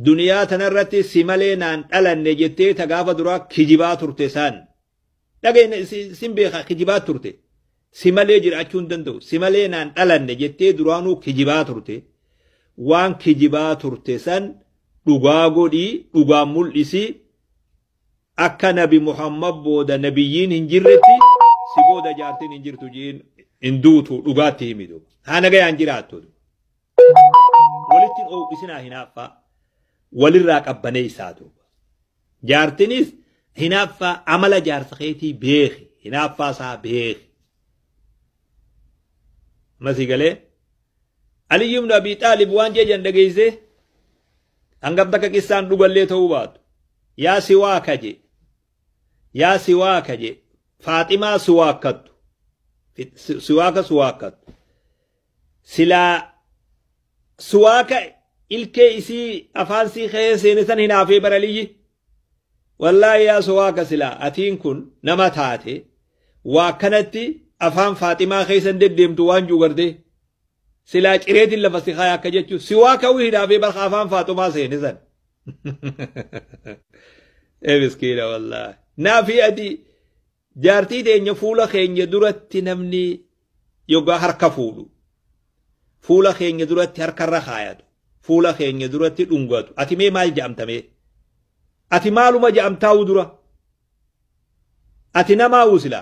duniyaa tanarratti si malee naan dhalanne jettee tagaafa duraa kijibaa turte san dhageenye sin beeka kijibaa turte si malee jiraachuu hin danda'u si malee naan dhalanne jettee duraanuu kijibaa turte waan kijibaa turte san dhugaa godhii dhugaa mul'isi akka nabi Muhammad booda nabiyyiin hin jirretti si booda jaartiin hin jirtu jiin hin duutu dhugaatti himidu haa nagayaan jiraattu walittiin oo'isinaa hinaaffaa walirraa qabbanee isaatu jaartinis hinaaffaa amala jaarsa keetii beeki hinaaffaa isaa beeki masii galee Aliyyuu ibn Abi Xaalib waan jejan dhageeyse hangam takka qissaan dhugallee ta'uu baatu yaa siwaaka je Faaximaa siwaakkattu siwaakattu silaa siwaaka ilkee isii afaansii kee seenisan hinaafee baraliyyi wallaahi yaa siwaaka silaa atiin kun nama taate waa kanatti afaan Faaximaa keessan deddeemtu waan juugarte silaa cireetiin lafa si kaayaa akka jechuun siwaaka wii hinaafee barka afaan Faaximaa seenisan miskiina wallaahi naafi ati jaartii teenya fuula keenya duratti namni yogaa harka fuudhu fuula keenya duratti harkarra kaayatu fuula keenya duratti dhungatu ati mee maal ja'amtame ati maaluma ja'amtaa'u dura ati namaa usila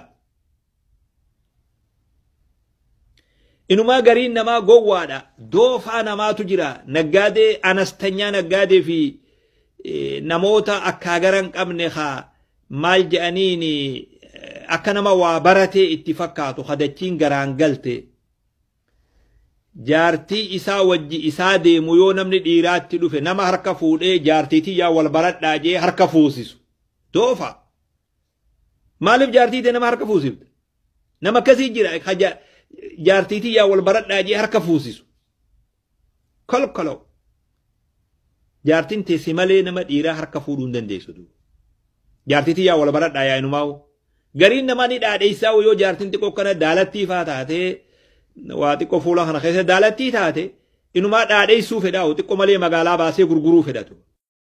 inumaa gariin namaa gowwaadha doofaa namaatu jira naggaadee anastanyaa naggaadee fi namoota akka garan qabne haa maal je'aniin akka nama waa baratee itti fakkaatu hadachiin garaan galte jaartii isaa wajji isaa deemu yoo namni dhiiraatti dhufe nama harka fuudhee jaartiitii yaa wal baradhaa jee harka fuusisu doofa maaliif jaartiitii nama harka fuusifte nama akkasii jira jaartiitii yaa wal baradhaa jee harka fuusisu kolkolo jaartiin teessi malee nama dhiiraa harka fuudhuu hin dandeessu jaartiitii yaa wal baradhaa yaa inumaa'u gariin namaa ni dhaadheessaa yoo jaartiin xiqqoo kana daalattii faa taatee waa xiqqoo fuula kana keessa daalattii taate inumaa dhaadheessuu fedhaa xiqqoo malee magaalaa baasee gurguruu fedhatu